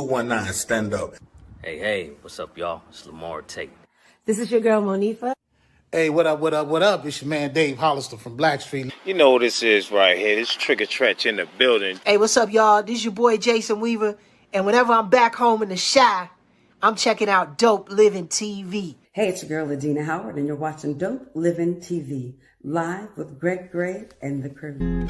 219, stand up. Hey, what's up, y'all? It's Lamar Tate. This is your girl, Monifa. Hey, what up? It's your man, Dave Hollister from Blackstreet. You know what this is right here. This Trigger Trench in the building. Hey, what's up, y'all? This is your boy, Jason Weaver. And whenever I'm back home in the Chi, I'm checking out Dope Living TV. Hey, it's your girl, Adina Howard, and you're watching Dope Living TV, live with Greg Gray and the crew.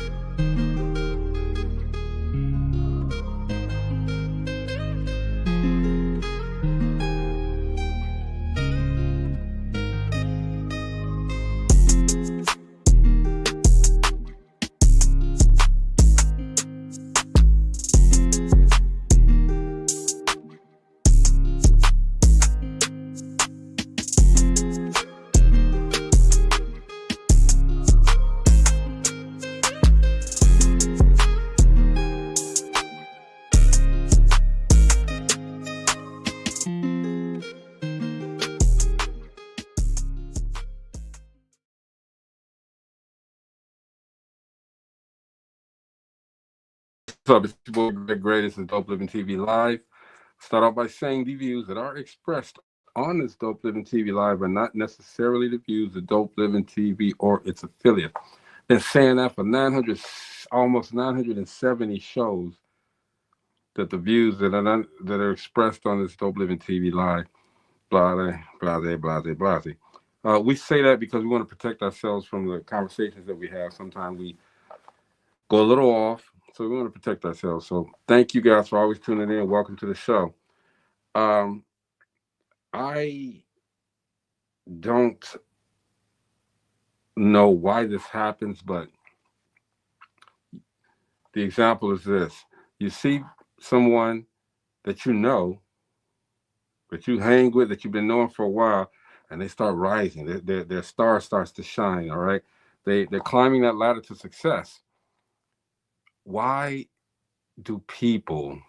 What's up? It's your boy Greg Gray. This is Dope Living TV Live. Start off by saying the views that are expressed on this Dope Living TV Live are not necessarily the views of Dope Living TV or its affiliate. Been saying that for almost 970 shows, that the views that are expressed on this Dope Living TV Live, blase. We say that because we want to protect ourselves from the conversations that we have. Sometimes we go a little off. So we want to protect ourselves. So thank you guys for always tuning in. Welcome to the show. I don't know why this happens, but the example is this. You see someone that you know, that you hang with, that you've been knowing for a while, and they start rising. Their star starts to shine, all right? They're climbing that ladder to success. Why do people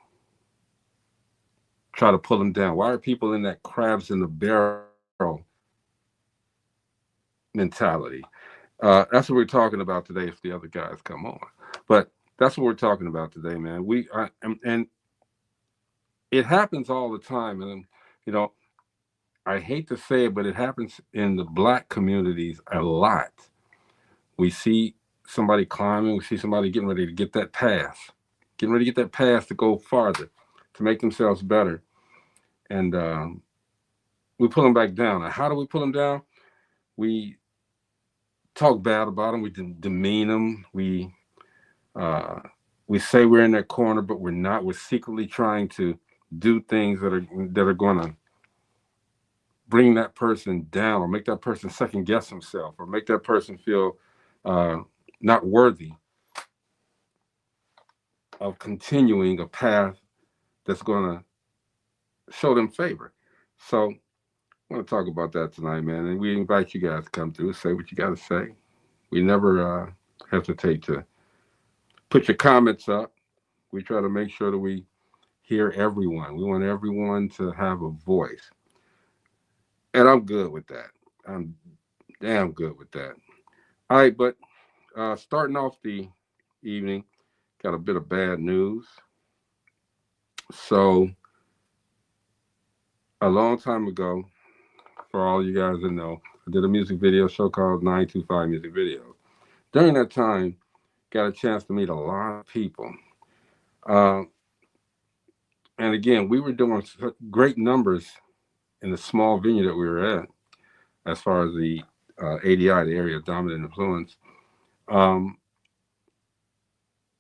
try to pull them down? Why are people in that crabs in the barrel mentality? That's what we're talking about today if the other guys come on. But that's what we're talking about today, man. And it happens all the time. And, you know, I hate to say it, but it happens in the Black communities a lot. We see somebody climbing, we see somebody getting ready to get that pass to go farther, to make themselves better. And we pull them back down. Now, how do we pull them down? We talk bad about them, we demean them, we say we're in their corner, but we're not. We're secretly trying to do things that are going to bring that person down, or make that person second guess himself, or make that person feel not worthy of continuing a path that's going to show them favor. So I want to talk about that tonight, man. And we invite you guys to come through, say what you got to say. We never hesitate to put your comments up. We try to make sure that we hear everyone. We want everyone to have a voice. And I'm good with that. I'm damn good with that. All right, but starting off the evening, got a bit of bad news. So a long time ago, for all you guys that know, I did a music video show called 925 Music Videos. During that time, got a chance to meet a lot of people. And again, we were doing great numbers in the small venue that we were at, as far as the ADI, the Area of Dominant Influence.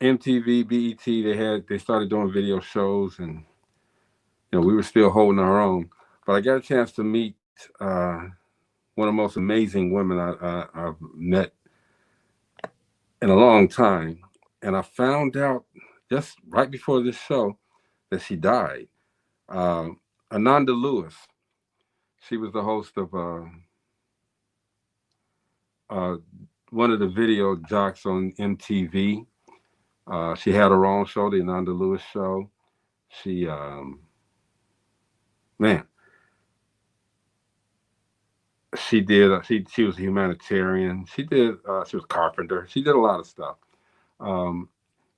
MTV, BET, they started doing video shows, and we were still holding our own. But I got a chance to meet one of the most amazing women I've met in a long time, and I found out just right before this show that she died. Ananda Lewis. She was the host of one of the video jocks on MTV. She had her own show, the Ananda Lewis Show. She, she did. She was a humanitarian. She was a carpenter. She did a lot of stuff. And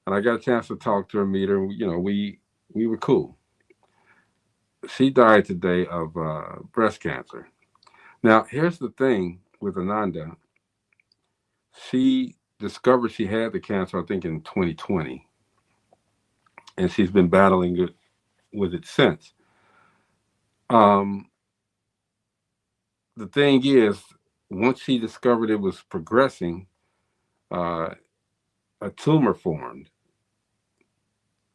I got a chance to talk to her, meet her. We were cool. she died today of breast cancer. Now, here's the thing with Ananda. She discovered she had the cancer, I think, in 2020, and she's been battling it with it since. Um, the thing is, once she discovered it was progressing, uh, a tumor formed.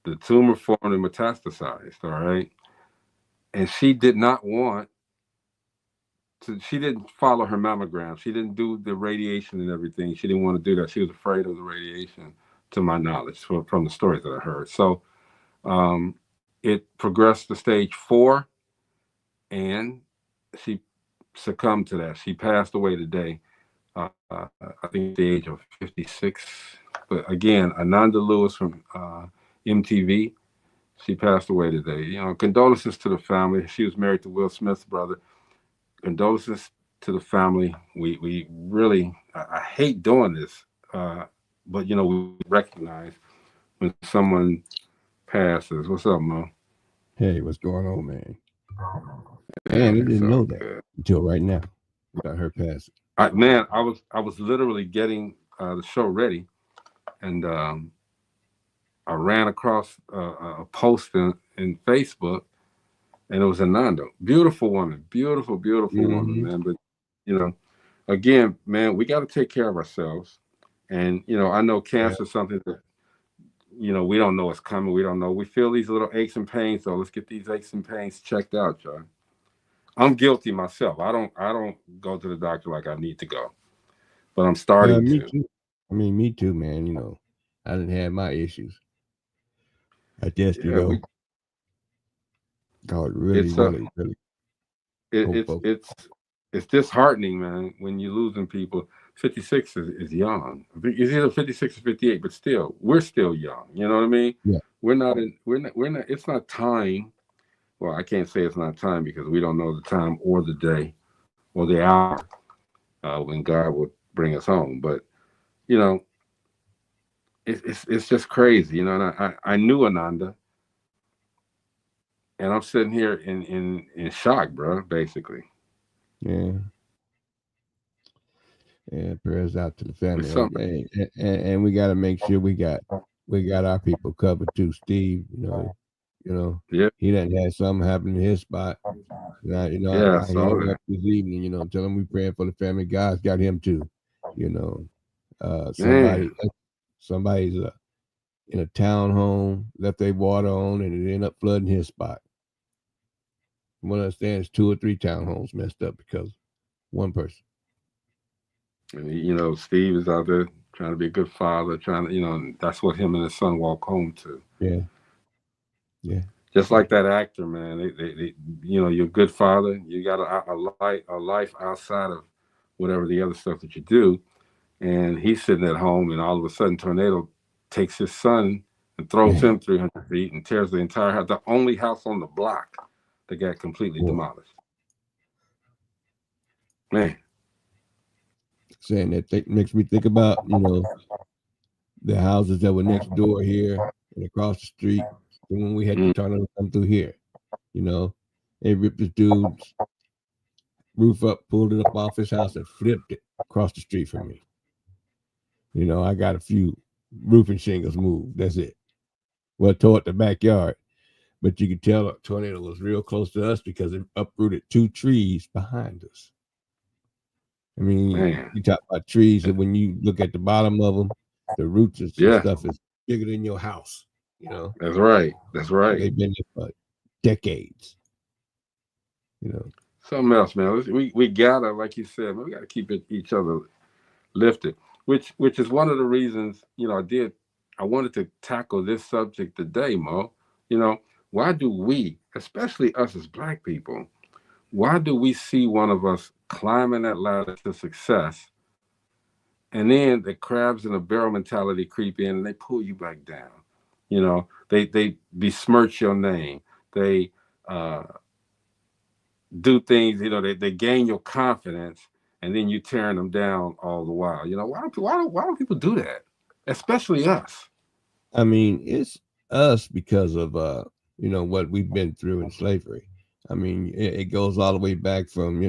The tumor formed and metastasized. All right, and she did not want to. She didn't follow her mammogram. She didn't do the radiation and everything. She didn't want to do that. She was afraid of the radiation, to my knowledge, from the stories that I heard. So it progressed to stage 4, and she succumbed to that. She passed away today. I think at the age of 56. But again, Ananda Lewis from MTV, she passed away today. You know, condolences to the family. She was married to Will Smith's brother. Condolences to the family. We really, I hate doing this, but you know, we recognize when someone passes. What's up, Mo? Hey, what's going on, man? Man, I didn't know that until right now. About her passing. I was literally getting the show ready, and I ran across a post in Facebook, and it was Ananda. Beautiful woman, beautiful woman, man. But you know, again, man, we got to take care of ourselves. And you know, I know cancer is something that, you know, we don't know what's coming. We don't know. We feel these little aches and pains, so let's get these aches and pains checked out, John. I'm guilty myself. I don't go to the doctor like I need to go, but I'm starting me to. Too. I mean, me too, man. You know, I didn't have my issues. I just, you know, God really, it's disheartening, man, when you're losing people. 56 is young. It's either 56 or 58, but still, we're still young. You know what I mean? Yeah. We're not. It's not time. Well, I can't say it's not time because we don't know the time or the day or the hour when God will bring us home. But you know, it's just crazy, you know. And I knew Ananda, and I'm sitting here in shock, bro. Basically. Yeah. Yeah. Prayers out to the family, and we got to make sure we got our people covered too. Steve, you know, Yeah. he done had something happen in his spot. I hit him up this evening. You know, tell him we praying for the family. God's got him too. You know, somebody's in a townhome, left their water on, and it ended up flooding his spot. From what I understand, it's 2 or 3 townhomes messed up because one person. And you know, Steve is out there trying to be a good father, trying to, you know, and that's what him and his son walk home to. Yeah. Yeah. Just like that actor, man. They you know, you're a good father. You got a life outside of whatever the other stuff that you do. And he's sitting at home, and all of a sudden, tornado takes his son and throws him 300 feet and tears the entire house. The only house on the block that got completely demolished. Man. Saying that makes me think about, you know, the houses that were next door here and across the street. And when we had the tornado come through here, you know, they ripped this dude's roof up, pulled it up off his house, and flipped it across the street from me. You know, I got a few roofing shingles moved. That's it. Well, toward the backyard, but you could tell a tornado was real close to us because it uprooted 2 trees behind us. I mean, you talk about trees, and when you look at the bottom of them, the roots and stuff is bigger than your house. You know, that's right. That's right. They've been there for decades. You know, something else, man. We gotta, like you said, man, we gotta keep each other lifted. Which is one of the reasons, you know, I wanted to tackle this subject today, Mo. You know, why do we, especially us as Black people, why do we see one of us climbing that ladder to success, and then the crabs in a barrel mentality creep in and they pull you back down? You know, they besmirch your name. They do things, you know, they gain your confidence, and then you tearing them down all the while. You know, why do people do that? Especially us. I mean, it's us because of you know, what we've been through in slavery. I mean, it goes all the way back from,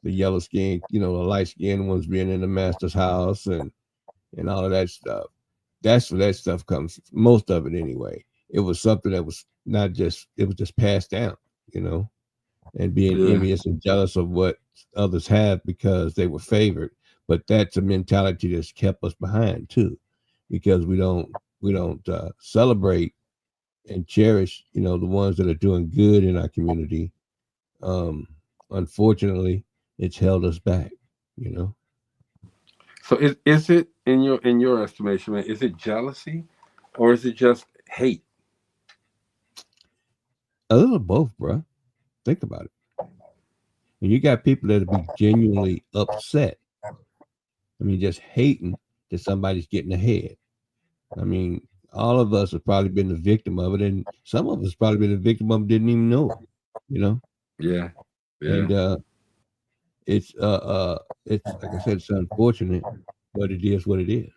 the yellow skin, the light skinned ones being in the master's house and all of that stuff. That's where that stuff comes. Most of it anyway. It was something that was not just, it was just passed down, and being Yeah. envious and jealous of what others have because they were favored. But that's a mentality that's kept us behind too, because we don't celebrate and cherish, the ones that are doing good in our community. Um, Unfortunately, it's held us back. You know, So is it in your estimation, man? Is it jealousy, or is it just hate? a little of both, bro. Think about it. And you got people that'll be genuinely upset. I mean, just hating that somebody's getting ahead. I mean, all of us have probably been the victim of it, and some of us probably been the victim of it, didn't even know it. You know, Yeah, yeah, and it's like I said, it's unfortunate, but it is what it is.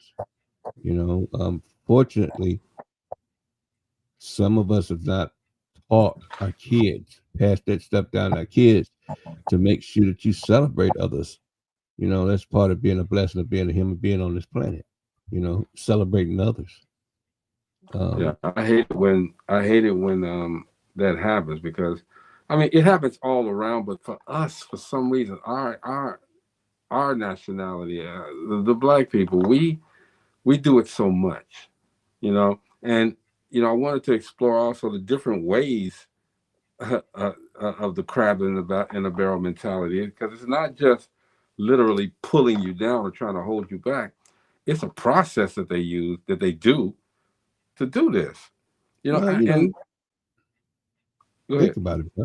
Fortunately, some of us have not taught our kids, pass that stuff down to our kids to make sure that you celebrate others. That's part of being a blessing of being a human being on this planet. Celebrating others. yeah. Um, I hate it when that happens, because I mean it happens all around, but for us, for some reason, our nationality, the black people, we do it so much, and I wanted to explore also the different ways of the crab in the barrel mentality, because it's not just literally pulling you down or trying to hold you back. It's a process that they do to do this. well, And go think ahead. about it, bro.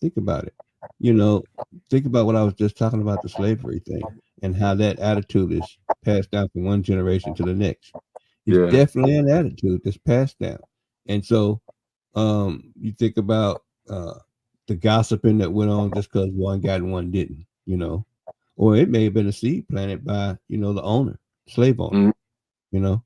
Think about it. You know, think about what I was just talking about, the slavery thing and how that attitude is passed down from one generation to the next. It's Yeah, definitely an attitude that's passed down. And so you think about the gossiping that went on just because one got and one didn't. Or it may have been a seed planted by, the owner, slave owner, mm, you know.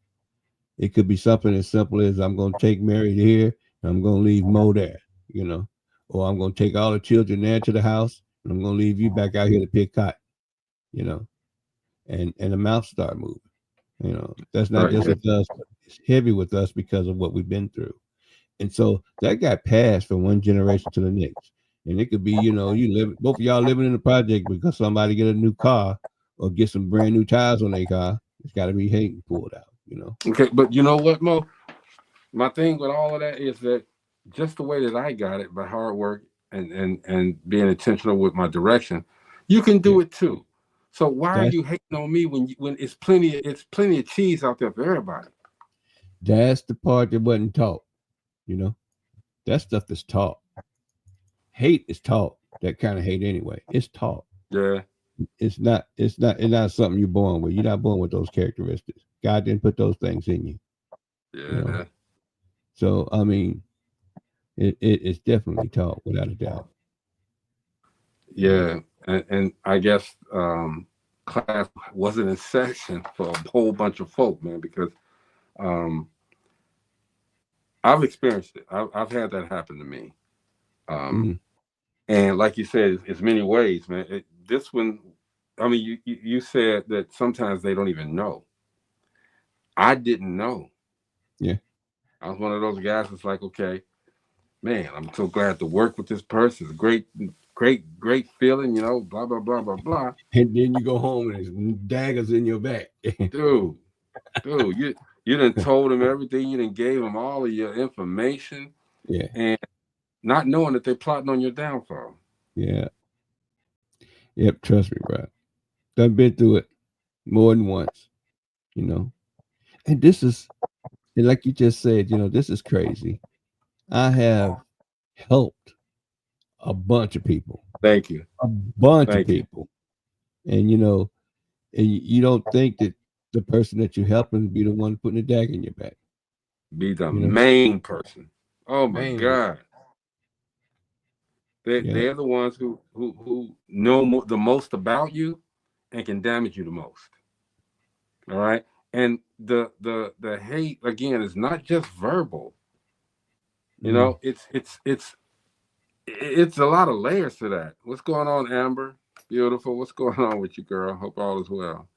It could be something as simple as I'm going to take Mary here and I'm going to leave Mo there, you know, or I'm going to take all the children there to the house and I'm going to leave you back out here to pick cotton, you know, and the mouth start moving. That's not right. just Yeah, with us, but it's heavy with us because of what we've been through. And so that got passed from one generation to the next. And it could be, you live both of y'all living in the project because somebody get a new car or get some brand new tires on their car. It's got to be hating pulled out. okay, but you know what, Mo? My thing with all of that is that just the way that I got it, by hard work and being intentional with my direction, you can Yeah. do it too. So why are That's you hating on me when it's plenty of cheese out there for everybody? that's the part that wasn't taught, you know. That stuff is taught. Hate is taught. That kind of hate anyway. It's taught. Yeah, It's not something you're born with. You're not born with those characteristics. God didn't put those things in you, you know. yeah, So I mean, it's definitely taught without a doubt. You know. yeah. And I guess class wasn't in session for a whole bunch of folk, man, because um, I've experienced it. I've had that happen to me. Um, Mhm. and like you said, it's many ways, man. This one, I mean, you said that sometimes they don't even know. I didn't know. Yeah. I was one of those guys that's like, okay, man, I'm so glad to work with this person. It's a great, great, great feeling, blah, blah, blah, blah, blah. And then you go home and there's daggers in your back. Dude, dude, you done told them everything. You done gave them all of your information, Yeah. and not knowing that they're plotting on your downfall. Yeah. Yep. Trust me, bro. I've been through it more than once. You know. And this is, and like you just said, this is crazy. I have helped a bunch of people, Thank you. a bunch of Thank you. people, and you don't think that the person that you're helping be the one putting the dagger in your back. Be the You know. main person. Oh my Man. God. They Yeah. they're the ones who know the most about you and can damage you the most. All right. And the hate again is not just verbal. Mm. It's it's a lot of layers to that. What's going on, Amber? Beautiful. What's going on with you, girl? Hope all is well.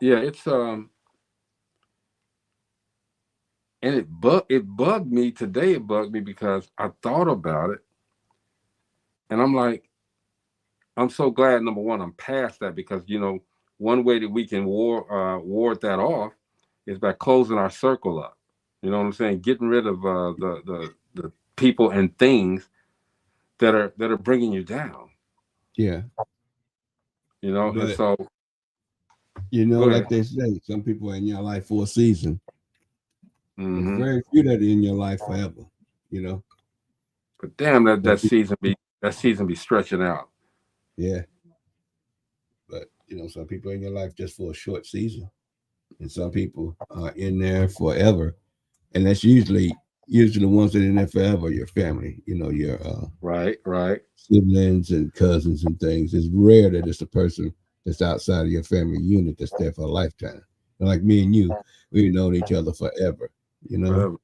Yeah, it's and it bugged me today. It bugged me because I thought about it, and I'm like, I'm so glad. Number one, I'm past that because one way that we can ward that off is by closing our circle up. You know what I'm saying? Getting rid of the people and things that are bringing you down. Yeah. And But so like they say, some people are in your life for a season. There's very few that are in your life forever. But damn, that season be stretching out. Yeah. But some people in your life just for a short season, and some people are in there forever, and that's usually the ones that are in there forever. Your family, your right siblings and cousins and things. It's rare that it's a person that's outside of your family unit that's there for a lifetime. And like me and you, we've known each other forever. Forever.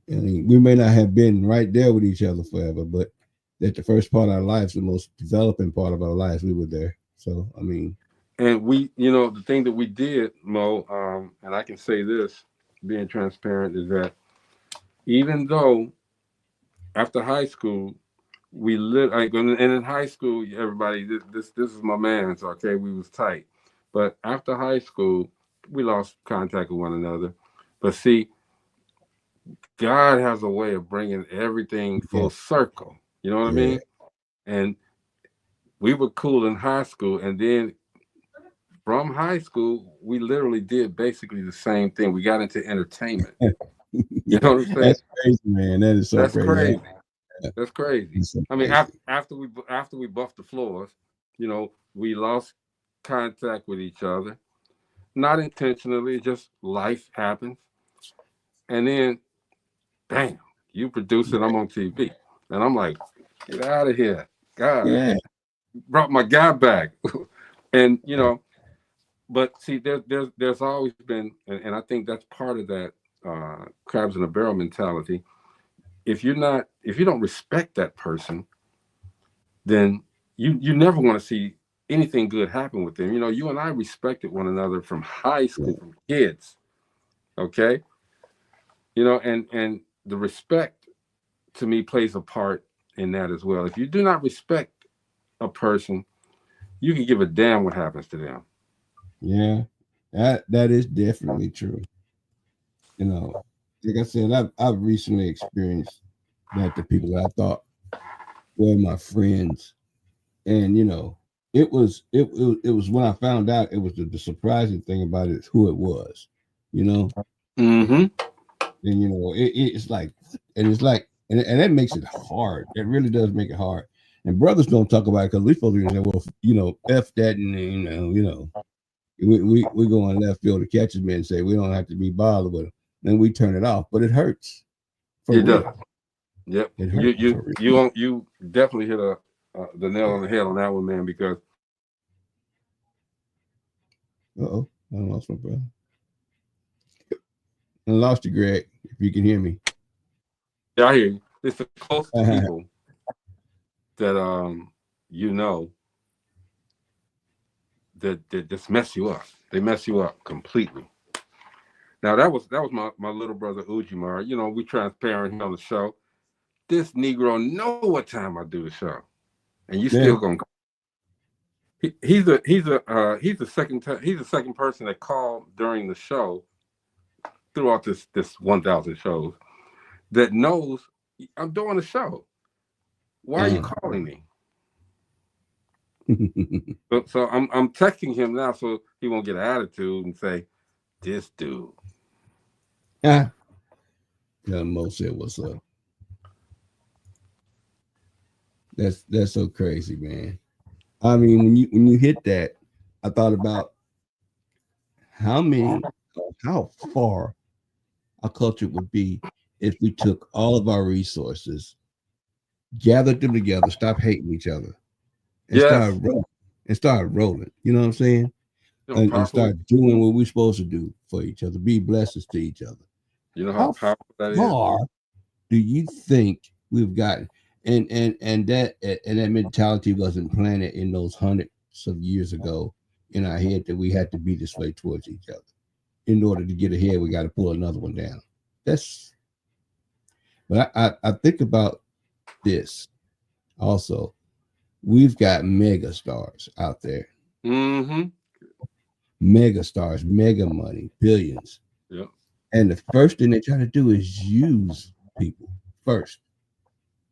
And we may not have been right there with each other forever, but at the first part of our lives, the most developing part of our lives, we were there. So, I mean. And we, the thing that we did, Mo, and I can say this, being transparent, is that even though after high school, we lived, and in high school, everybody, this is my man's, okay? We was tight. But after high school, we lost contact with one another. But see, God has a way of bringing everything full circle. You know what I mean? And we were cool in high school. And then from high school, we literally did basically the same thing. We got into entertainment. You know what I'm saying? That's crazy, man. That is so crazy. That's crazy. So I mean, crazy. after we buffed the floors, we lost contact with each other. Not intentionally, just life happens. And then, bam, you produce it, I'm on TV. And I'm like, get out of here. God, brought my guy back. And, but see, there's always been, and I think that's part of that crabs in a barrel mentality. If you don't respect that person, then you never want to see anything good happen with them. You and I respected one another from high school, from kids. Okay. And the respect to me plays a part in that as well. If you do not respect a person, you can give a damn what happens to them. Yeah, that is definitely true. Like I said, I've recently experienced that to people that I thought were my friends, and it was when I found out, it was the surprising thing about it, who it was. Mm-hmm. And it's like, and that makes it hard. It really does make it hard. And brothers don't talk about it because we're supposed to say, well, F that, and we go on left field to catch him and say we don't have to be bothered with him. Then we turn it off, but it hurts. It does. Yep. You definitely hit the nail on the head on that one, man. Because I lost my brother. I lost you, Greg. If you can hear me. Yeah, I hear you. It's the closest people that that just mess you up. They mess you up completely. Now that was my little brother Ujimar. We transparent on the show. This Negro know what time I do the show, and you still gonna go. He's the second person that called during the show throughout this 1,000 shows that knows I'm doing the show. Why are you calling me? So I'm texting him now so he won't get an attitude and say, "This dude." Yeah. Mo said, "What's up?" That's so crazy, man. I mean, when you hit that, I thought about how far our culture would be if we took all of our resources, gathered them together, stop hating each other, and start rolling. You know what I'm saying? And start doing what we're supposed to do for each other. Be blessings to each other. You know how powerful that is. How far do you think we've gotten? and that mentality wasn't planted in those hundreds of years ago in our head that we had to be this way towards each other. In order to get ahead, we got to pull another one down. But I think about this also. We've got mega stars out there. Mm-hmm. Mega stars, mega money, billions. Yeah. And the first thing they try to do is use people first.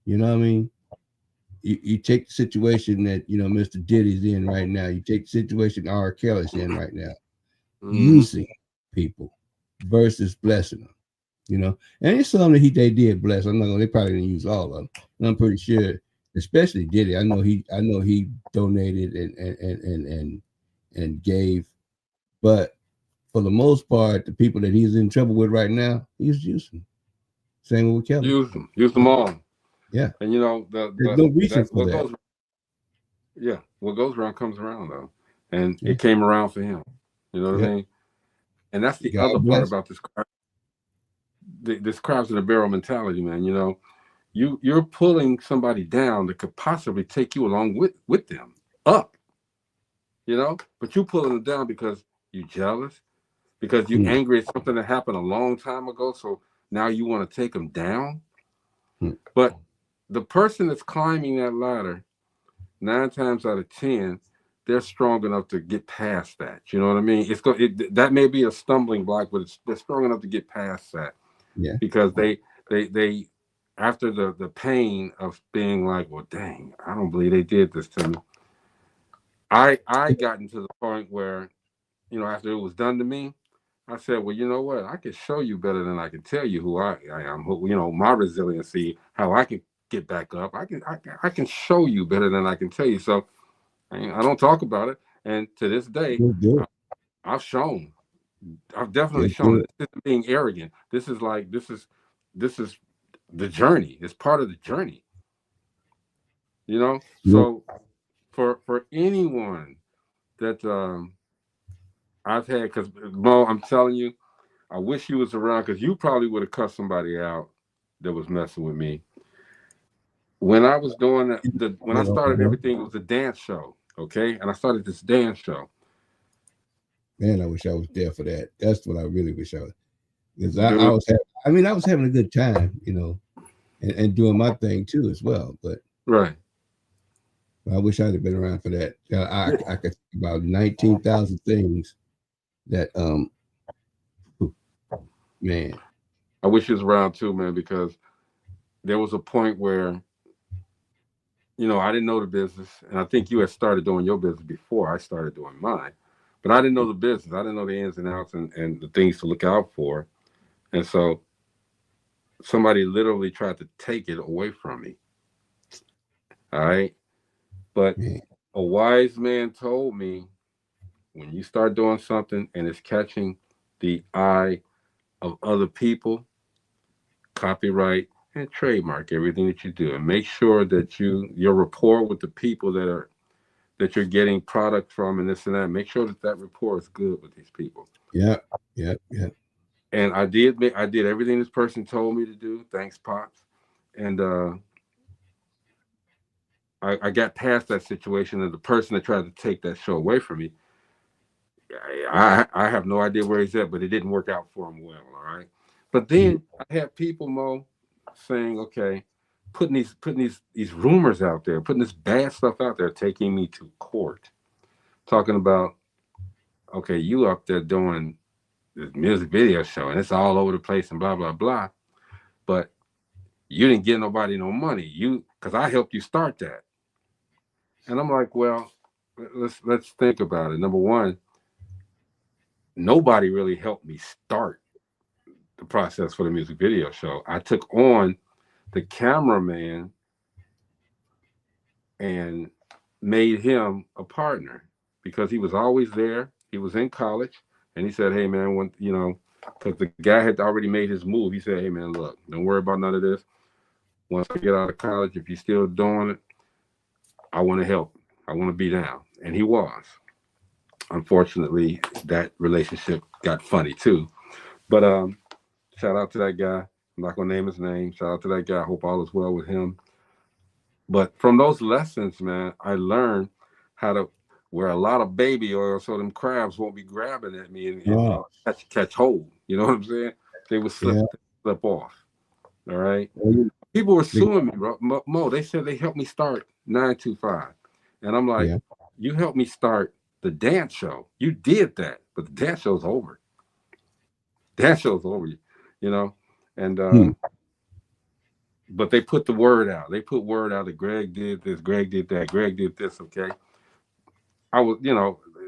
You know what I mean? You take the situation that, Mr. Diddy's in right now. You take the situation R. Kelly's in right now. Mm-hmm. Using people versus blessing them. And it's some that they did bless. They probably didn't use all of them. And I'm pretty sure, especially Diddy. I know he donated and gave, but for the most part, the people that he's in trouble with right now, he's using. Same with Kelly. Use them all. Yeah. And there's no reason for that. What goes around comes around though, and it came around for him. You know what I mean? And that's the other part about this crabs in the barrel mentality, man. You're pulling somebody down that could possibly take you along with them up. But you pulling them down because you're jealous, because you're angry at something that happened a long time ago. So now you want to take them down. But the person that's climbing that ladder, 9 times out of 10, they're strong enough to get past that. You know what I mean? That may be a stumbling block, but they're strong enough to get past that. Yeah. Because they after the pain of being like, well, dang, I don't believe they did this to me. I gotten to the point where, after it was done to me, I said, well, you know what? I can show you better than I can tell you who I am. My resiliency, how I can get back up. I can show you better than I can tell you. So I don't talk about it. And to this day, I've shown. I've definitely shown. This isn't being arrogant. This is the journey. It's part of the journey. So for anyone that I've had, because Mo, I'm telling you, I wish you was around, because you probably would have cut somebody out that was messing with me. When I was doing when I started everything, it was a dance show, okay? And I started this dance show. Man, I wish I was there for that. That's what I really wish I was. Because I was having a good time, and doing my thing too as well. But right. I wish I'd have been around for that. I could think about 19,000 things that man. I wish he was around too, man, because there was a point where I didn't know the business, and I think you had started doing your business before I started doing mine, but I didn't know the business. I didn't know the ins and outs and the things to look out for, and so somebody literally tried to take it away from me. All right, but a wise man told me, when you start doing something and it's catching the eye of other people, copyright and trademark everything that you do, and make sure that your rapport with the people that you're getting product from and this and that, make sure that rapport is good with these people. Yeah. And I did everything this person told me to do. Thanks, Pops. And I got past that situation, and the person that tried to take that show away from me, I have no idea where he's at, but it didn't work out for him well. All right. But then I had people, Mo, saying, okay, putting these rumors out there, putting this bad stuff out there, taking me to court, talking about, okay, you up there doing this music video show and it's all over the place and blah, blah, blah. But you didn't get nobody no money. Because I helped you start that. And I'm like, well, let's think about it. Number one, nobody really helped me start the process for the music video show. I took on the cameraman and made him a partner because he was always there. He was in college, and he said, hey, man, because the guy had already made his move. He said, hey, man, look, don't worry about none of this. Once I get out of college, if you're still doing it, I want to help. I want to be down. And he was. Unfortunately, that relationship got funny too. But shout out to that guy. I'm not going to name his name. Shout out to that guy. I hope all is well with him. But from those lessons, man, I learned how to wear a lot of baby oil so them crabs won't be grabbing at me and catch hold. You know what I'm saying? They would slip off. All right. People were suing me, bro. Mo, they said they helped me start 925. And I'm like, you helped me start the dance show. You did that, but the dance show's over. Dance show's over, you know? And but they put the word out. They put word out that Greg did this, Greg did that, Greg did this, okay? I was,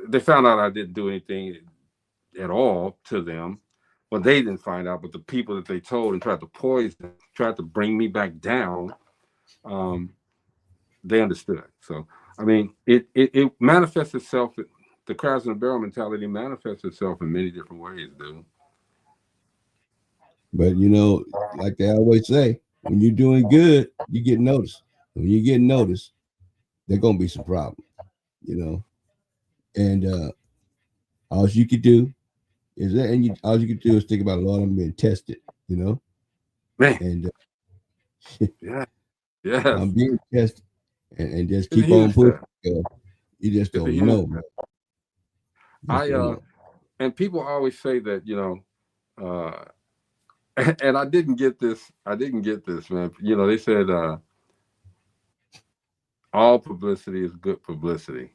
they found out I didn't do anything at all to them. Well, they didn't find out, but the people that they told and tried to poison, tried to bring me back down, they understood. So, I mean, it manifests itself, the crabs in the barrel mentality manifests itself in many different ways, dude. But, like they always say, when you're doing good, you get noticed. When you get noticed, there's going to be some problems, And all you could do is that, and all you could do is think about, Lord, I'm being tested, Man. And yeah, I'm being tested, and just keep on pushing. You just don't know, man. And people always say that, and I didn't get this. Man. They said all publicity is good publicity.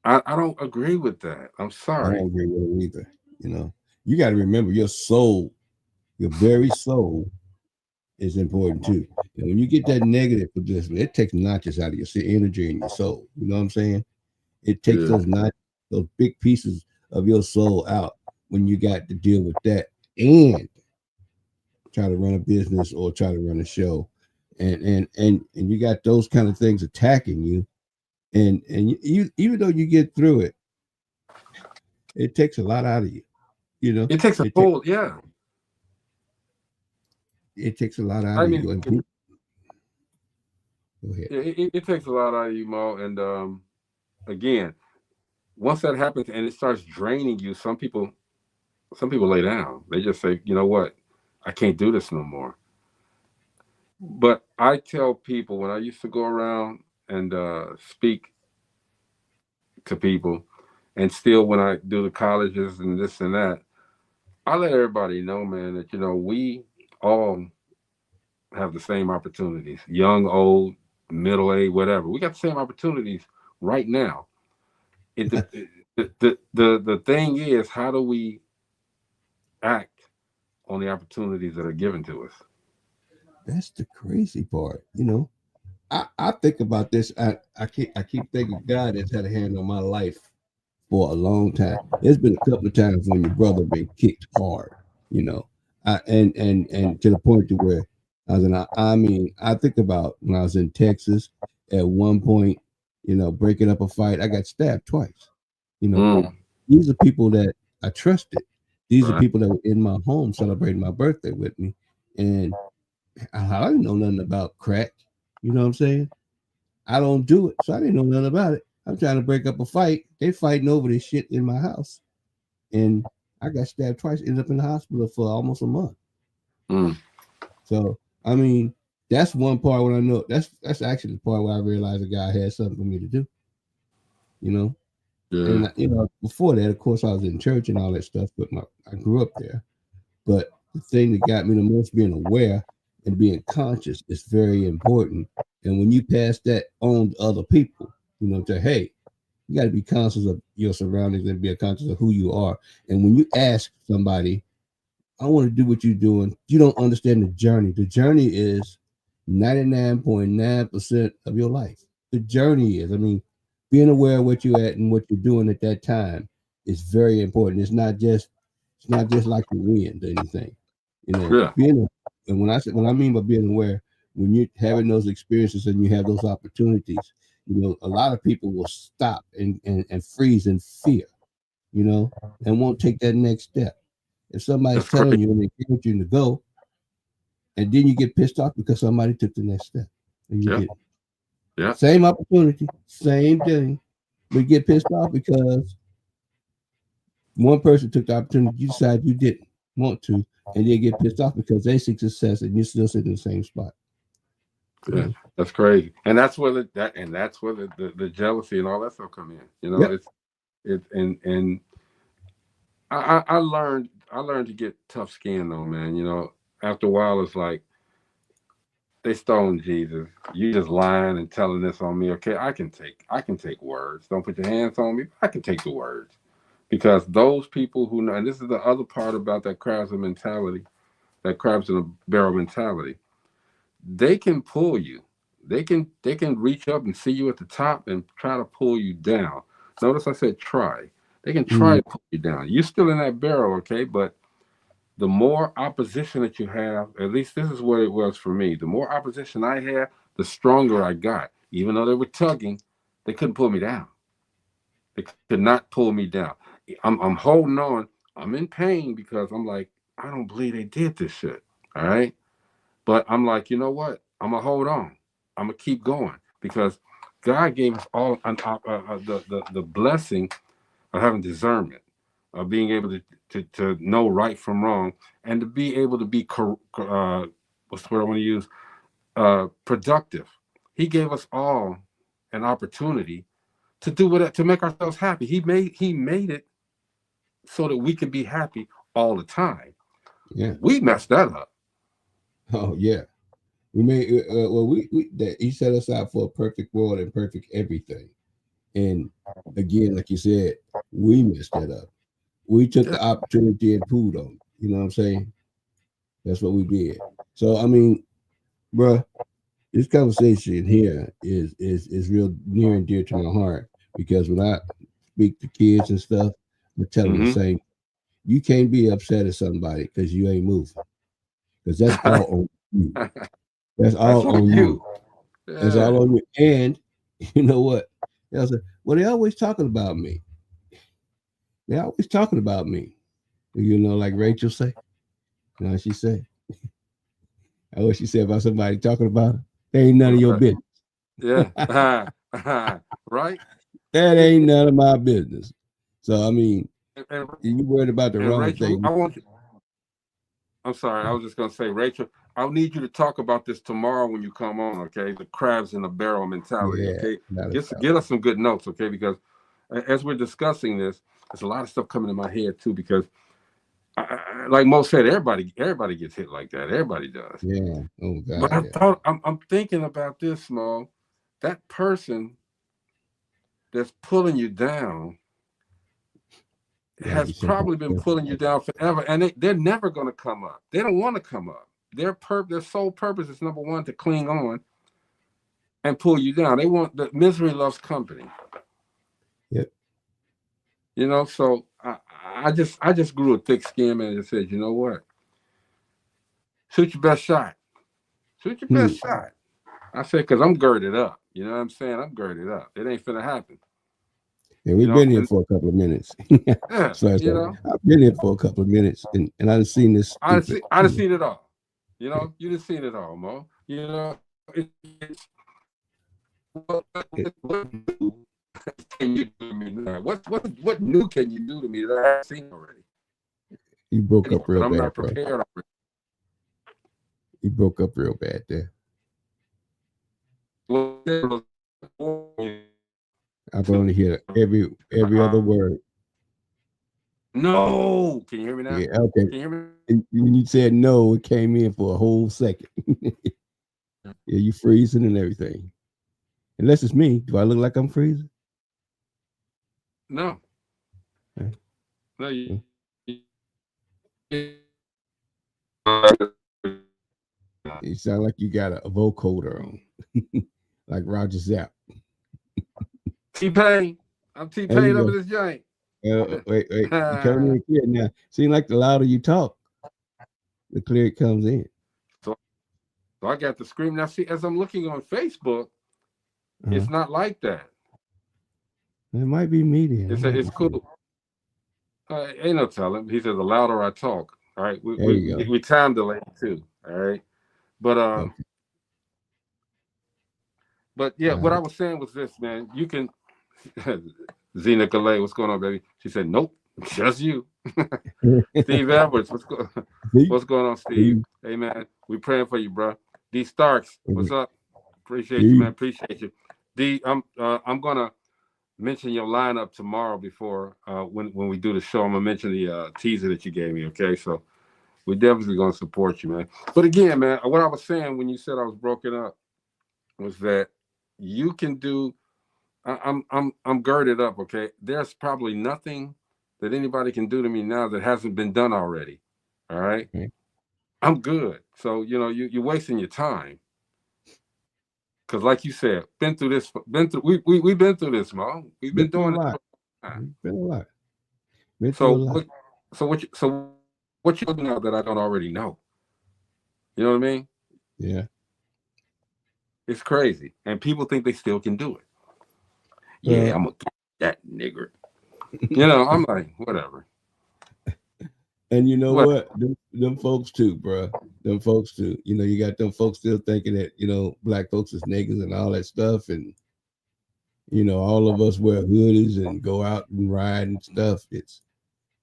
I don't agree with that. I'm sorry. I don't agree with it either. You got to remember your soul, your very soul, is important too. And when you get that negative publicity, it takes notches out of your energy and your soul. You know what I'm saying? It takes those big pieces of your soul out when you got to deal with that and try to run a business or try to run a show, and you got those kind of things attacking you, and you, even though you get through it, it takes a lot out of you. It takes a whole It takes a lot out of you. Go ahead. It takes a lot out of you, Mo. And again, once that happens and it starts draining you, some people lay down. They just say, you know what, I can't do this no more. But I tell people, when I used to go around and speak to people, and still when I do the colleges and this and that, I let everybody know, man, that we all have the same opportunities, young, old, middle age, whatever. We got the same opportunities right now. The thing is, how do we act on the opportunities that are given to us? That's the crazy part. I think about this. I keep thinking God has had a hand on my life for a long time. There's been a couple of times when your brother been kicked hard, and to the point to where I think about when I was in Texas at one point, breaking up a fight. I got stabbed twice. These are people that I trusted. These are people that were in my home celebrating my birthday with me, and I didn't know nothing about crack. You know what I'm saying? I don't do it, so I didn't know nothing about it. I'm trying to break up a fight. They fighting over this shit in my house, and I got stabbed twice. Ended up in the hospital for almost a month. So I mean, that's one part when I know that's actually the part where I realized the guy had something for me to do. And before that, of course, I was in church and all that stuff, but I grew up there. But the thing that got me the most, being aware and being conscious, is very important. And when you pass that on to other people, say, hey, you got to be conscious of your surroundings and be conscious of who you are. And when you ask somebody, I want to do what you're doing, you don't understand the journey. The journey is 99.9% of your life. The journey is, being aware of what you're at and what you're doing at that time is very important. It's not just like you win or anything. And when I mean by being aware, when you're having those experiences and you have those opportunities, a lot of people will stop and freeze in fear, and won't take that next step. If somebody's telling you and they encourage you to go, and then you get pissed off because somebody took the next step and you didn't. Yeah. Same opportunity, same thing, but you get pissed off because one person took the opportunity, you decide you didn't want to, and they get pissed off because they seek success and you still sit in the same spot. Yeah, that's crazy, and that's where the jealousy and all that stuff come in. You know, Yep. and I learned to get tough skin though, man. You know, after a while, it's like they stoned Jesus. You just lying and telling this on me. Okay, I can take words. Don't put your hands on me. I can take the words because those people who know. And this is the other part about that crabs mentality, that crabs in a barrel mentality. They can pull you. They can reach up and see you at the top and try to pull you down. Notice I said try. They can try to pull you down. You're still in that barrel, okay? But the more opposition that you have, at least this is what it was for me. The more opposition I had, the stronger I got. Even though they were tugging, they couldn't pull me down. They could not pull me down. I'm holding on. I'm in pain because I'm like, I don't believe they did this shit. All right. But I'm like, you know what? I'm gonna hold on. I'm gonna keep going because God gave us all the blessing of having discernment, of being able to know right from wrong, and to be able to be what's the word I want to use? Productive. He gave us all an opportunity to do what to make ourselves happy. He made it so that we could be happy all the time. Yeah. We messed that up. Oh yeah. We made that he set us out for a perfect world and perfect everything. And again, like you said, we messed that up. We took the opportunity and pooed on. You know what I'm saying? That's what we did. So I mean, bruh, this conversation here is real near and dear to my heart because when I speak to kids and stuff, I tell them the same. You can't be upset at somebody because you ain't moving. Because that's all on you. That's all on you. Yeah. That's all on you. And you know what? They'll say, well, they're always talking about me. They're always talking about me. You know, like Rachel say. You know what she say? What she said about somebody talking about her? That ain't none of your business. Yeah. Right? That ain't none of my business. So I mean, you worried about the wrong Rachel, thing. I'm sorry, I was just gonna say, Rachel, I'll need you to talk about this tomorrow when you come on, okay? The crabs in the barrel mentality, okay? Get us some good notes, okay? Because as we're discussing this, there's a lot of stuff coming in my head too, because like Mo said, everybody gets hit like that. Everybody does. Yeah. Oh God. But I thought I'm thinking about this, Mo. That person that's pulling you down has probably been pulling you down forever, and they're never going to come up. They don't want to come up. Their sole purpose is number one, to cling on and pull you down. They want the misery loves company. Yep. You know, so I just grew a thick skin, man, and said, you know what? Shoot your best shot. Shoot your best shot. I said, because I'm girded up. You know what I'm saying? I'm girded up. It ain't finna happen. And we've been here for a couple of minutes. Yeah, so I've been here for a couple of minutes, and I've seen this. I've seen it all. You know, you done seen it all, Mo. You know, what new can you do to me now? What new can you do to me that I haven't seen already? You broke up real bad. I'm not prepared already. You broke up real bad there. I can only hear every other word. No, can you hear me now? Yeah, okay. Can you hear me? And when you said no, it came in for a whole second. Yeah, you freezing and everything. Unless it's me, do I look like I'm freezing? No. Okay. No, you sound like you got a vocoder on, like Roger Zapp. T-Pain. I'm T-Pain over this joint. Wait. You coming in clear now. Seems like the louder you talk, the clearer it comes in. So I got the scream. Now, see, as I'm looking on Facebook, it's not like that. It might be me then. It's cool. Ain't no telling. He says, the louder I talk. All right. We time delay too. All right. But But yeah, what I was saying was this, man. You can Zena Calais, what's going on, baby? She said, nope, just you. Steve Edwards, what's going on, Steve? Hey man, we praying for you, bro. D Starks, what's up? Appreciate you, man. Appreciate you. D, I'm gonna mention your lineup tomorrow before when we do the show. I'm gonna mention the teaser that you gave me. Okay, so we're definitely gonna support you, man. But again, man, what I was saying when you said I was broken up was that you can do. I'm girded up. Okay, there's probably nothing that anybody can do to me now that hasn't been done already. All right, I'm good. So you're wasting your time. Because, like you said, we've been through this, Mo. We've been doing it. Been a lot. Been So through a lot. what you do now that I don't already know? You know what I mean? Yeah. It's crazy, and people think they still can do it. Yeah, I'm gonna get that nigger. I'm like, whatever. And you know what? Them folks too, bro. Them folks too. You got them folks still thinking that black folks is niggas and all that stuff, and all of us wear hoodies and go out and ride and stuff. It's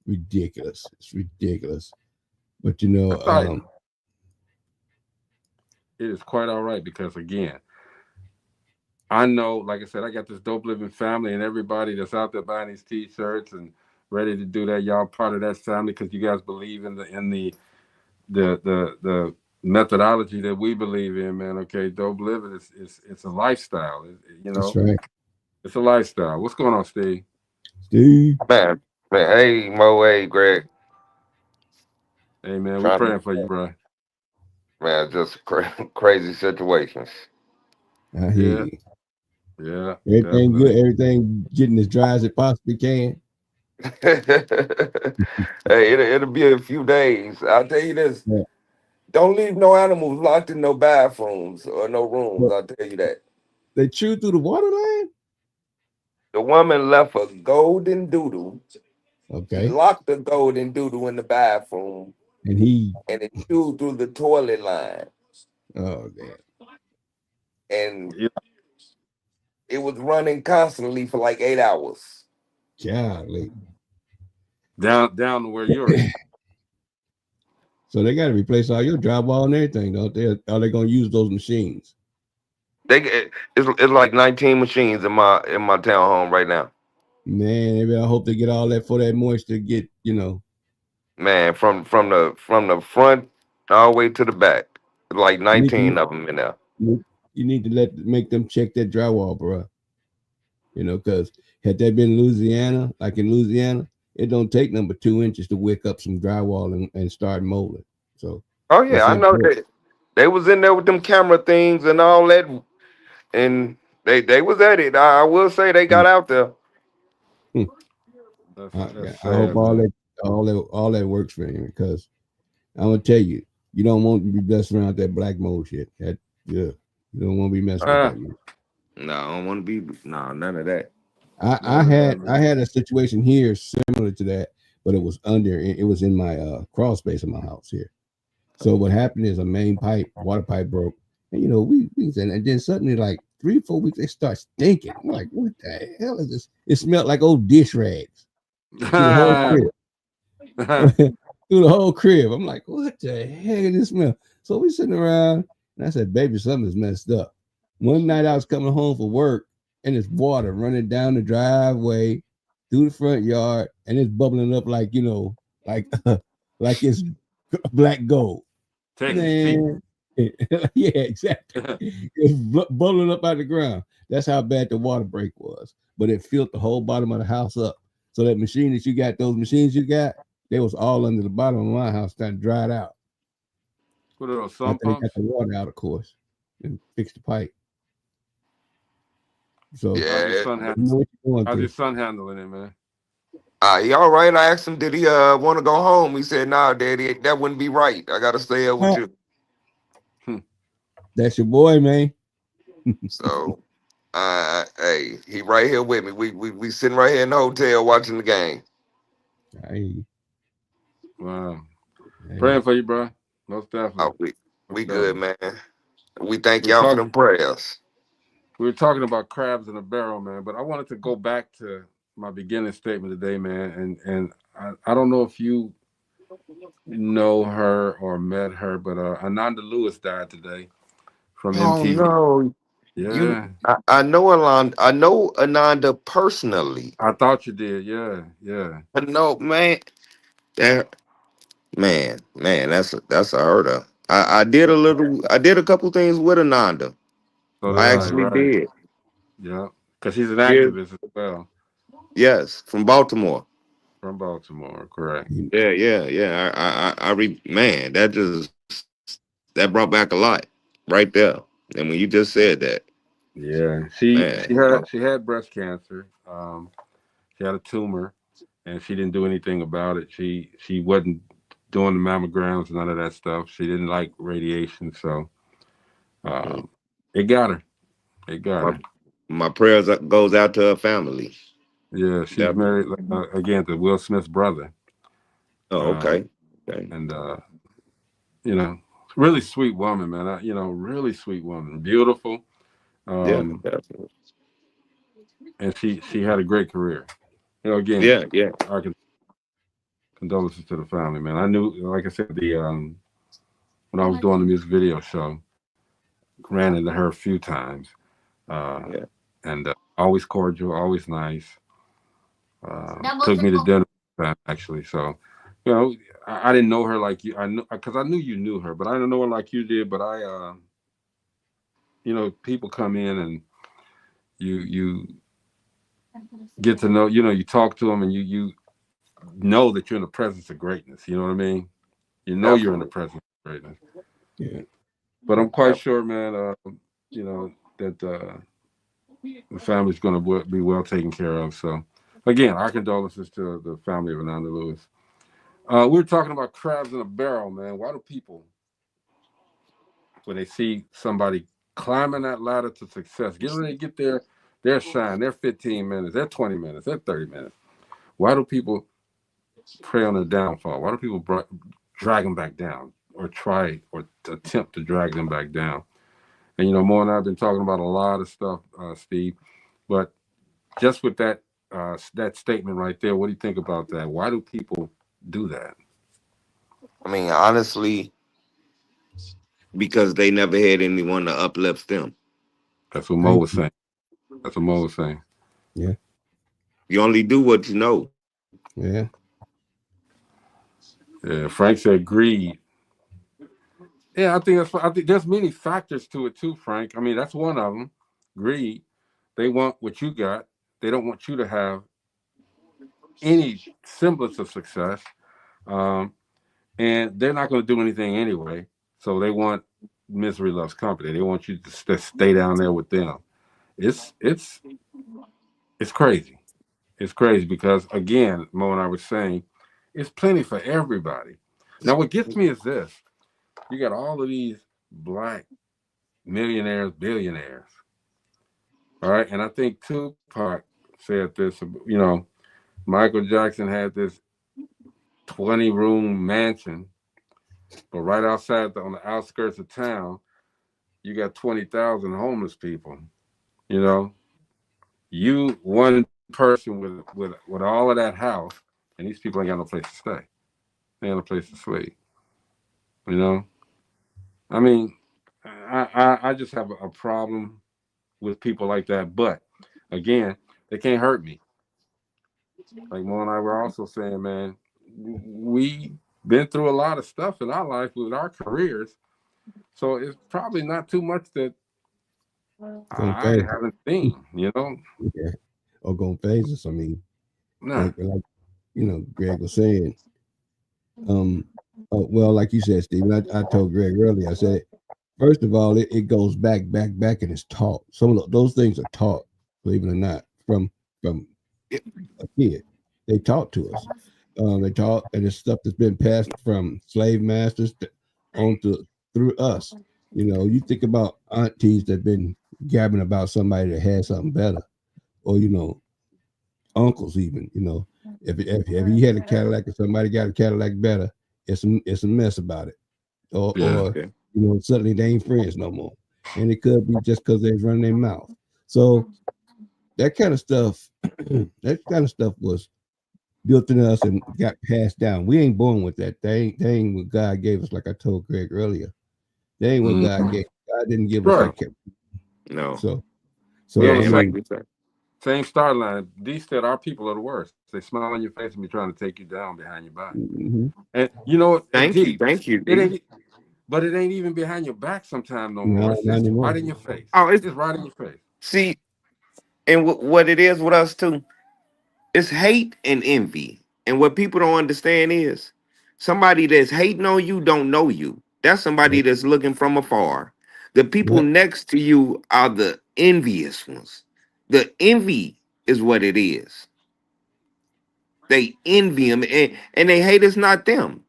ridiculous. It's ridiculous. But it is quite all right because again, I know, like I said, I got this Dope Living family and everybody that's out there buying these T-shirts and ready to do that. Y'all part of that family because you guys believe in the methodology that we believe in, man. Okay, Dope Living it's a lifestyle. That's right. It's a lifestyle. What's going on, Steve? Steve, man, hey Mo, hey Greg. Hey man, we're praying for you, bro. Man, just crazy situations. I hear you. Yeah. Everything good. Everything getting as dry as it possibly can. Hey, it'll be a few days. I'll tell you this. Yeah. Don't leave no animals locked in no bathrooms or no rooms. I'll tell you that. They chewed through the water line? The woman left a golden doodle. Okay. She locked the golden doodle in the bathroom. And it chewed through the toilet line. Oh, damn. And it was running constantly for like 8 hours. Golly. Down to where you're at. So they got to replace all your drywall and everything, don't they? Are they going to use those machines? It's like 19 machines in my townhome right now. Man, maybe I hope they get all that for that moisture to get, Man, from the front all the way to the back, like 19 of them in there. You need to make them check that drywall, bro. Because had that been Louisiana, like in Louisiana, it don't take number 2 inches to wick up some drywall and start molding. So, oh yeah, I know that they was in there with them camera things and all that, and they was at it. I will say they got out there. I hope all that works for him because I'm gonna tell you, you don't want to be messing around with that black mold shit. You don't want to be messing with that. No, I don't want to be. No, none of that. I had a situation here similar to that, but it was in my crawl space in my house here. So what happened is a main water pipe broke, and and then suddenly like 3 or 4 weeks they start stinking. I'm like, what the hell is this? It smelled like old dish rags through the whole crib. Through the whole crib. I'm like, what the heck is this smell? So we sitting around, and I said, baby, something's messed up. One night I was coming home from work, and there's water running down the driveway through the front yard, and it's bubbling up like like it's black gold. Man. Yeah, exactly. It's bubbling up out of the ground. That's how bad the water break was. But it filled the whole bottom of the house up. So that machine that you got, those machines you got, they was all under the bottom of my house, starting to dry it out. What are those sump pumps? Got the water out, of course, and fix the pipe. So yeah, how's your son handling it, man? He all right. I asked him, did he want to go home? He said, nah, Daddy, that wouldn't be right. I gotta stay here with you. That's your boy, man. So hey, he right here with me. We sitting right here in the hotel watching the game. Hey. Wow. Hey. Praying for you, bro. Most definitely. We good, man. We thank y'all for them prayers. We were talking about crabs in a barrel, man, but I wanted to go back to my beginning statement today, man, and I don't know if you know her or met her, but Ananda Lewis died today from MTV. Oh no, Yeah, I know Alon. I know Ananda personally. I thought you did. Yeah, yeah. I know, man. That man, that's a hurt her. I did a little. I did a couple things with Ananda. So did I I. actually Right. did. Yeah, because he's an Yeah. activist as well Yes, from Baltimore. from Baltimore. Correct. Yeah. Man, that brought back a lot right there. And when you just said that, Yeah, man, she had breast cancer. She had a tumor, and she didn't do anything about it. She wasn't doing the mammograms, none of that stuff. She didn't like radiation, so um, it got her. It got my her. my prayers goes out to her family. Yeah, she's married Definitely. again to Will Smith's brother, Oh, uh, okay. Okay. and you know, really sweet woman, man. Really sweet woman, beautiful, Yeah, um, definitely. and she had a great career. Again, Yeah. our condolences to the family, man. I knew, like I said, the when I was doing the music video show, ran into her a few times, uh, Yeah. and always cordial, always nice. Took me to dinner actually. So, I didn't know her like you. I know because I knew you knew her, but I didn't know her like you did. But people come in and you get to know. You talk to them and you know that you're in the presence of greatness. You know what I mean? You know you're in the Definitely. presence of greatness. Yeah. But I'm quite Definitely. sure, man. That the family's going to be well taken care of. So, again, our condolences to the family of Ananda Lewis. We were talking about crabs in a barrel, man. Why do people, when they see somebody climbing that ladder to success, getting ready to get their shine, their 15 minutes, their 20 minutes, their 30 minutes, why do people prey on their downfall? Why do people drag them back down or try or attempt to drag them back down? And, Mo and I have been talking about a lot of stuff, Steve, but just with that statement right there, what do you think about that? Why do people do that? I mean, honestly, because they never had anyone to uplift them. That's what Mo Thank was you. saying. That's what Mo was saying. Yeah. You only do what you know. Yeah. Yeah, Frank said greed. Yeah, I think there's many factors to it too, Frank. I mean, that's one of them. Greed. They want what you got. They don't want you to have any semblance of success, um, and they're not going to do anything anyway. So they want misery loves company. They want you to stay down there with them. It's it's it's crazy. It's crazy because again, Mo and I were saying, it's plenty for everybody. Now, what gets me is this: you got all of these black millionaires, billionaires. All right. And I think Tupac said this, Michael Jackson had this 20-room mansion, but right outside on the outskirts of town, you got 20,000 homeless people. You know, you one person with all of that house, and these people ain't got no place to stay. They ain't no place to sleep. You know, I mean, I just have a problem with people like that. But again, they can't hurt me. Like Mo and I were also saying, man, we been through a lot of stuff in our life with our careers, so it's probably not too much that Gonna I phase. haven't seen. Yeah. Or gonna phase us. I mean, Nah, like Greg was saying. Um. Well, like you said, Stephen, I told Greg earlier. I said, first of all, it goes back, and it's taught. Some of those things are taught, believe it or not, from a kid. They taught to us. They taught, and it's stuff that's been passed from slave masters on to through us. You think about aunties that been gabbing about somebody that had something better, or uncles even. If you had a Cadillac and somebody got a Cadillac better, it's a mess about it, yeah, or Okay. suddenly they ain't friends no more, and it could be just because they're running their mouth. So that kind of stuff, was built in us and got passed down. We ain't born with that. They ain't what God gave us. Like I told Greg earlier, they ain't what God mm-hmm. gave. God didn't give us Right. that No. So We on Yeah, the I and like mean, you said, same start line. D said our people are the worst. They smile on your face and be trying to take you down behind your back. mhm. And you know what? D, thank you, it D. ain't. But it ain't even behind your back sometime no more. No, It's not just anymore. right in your face. Oh, it's It's right in your face. see, and what it is with us too. It's hate and envy. And what people don't understand is somebody that's hating on you don't know you. That's somebody Yep. that's looking from afar. The people Yep. next to you are the envious ones. The envy is what it is. They envy them and they hate it's not them.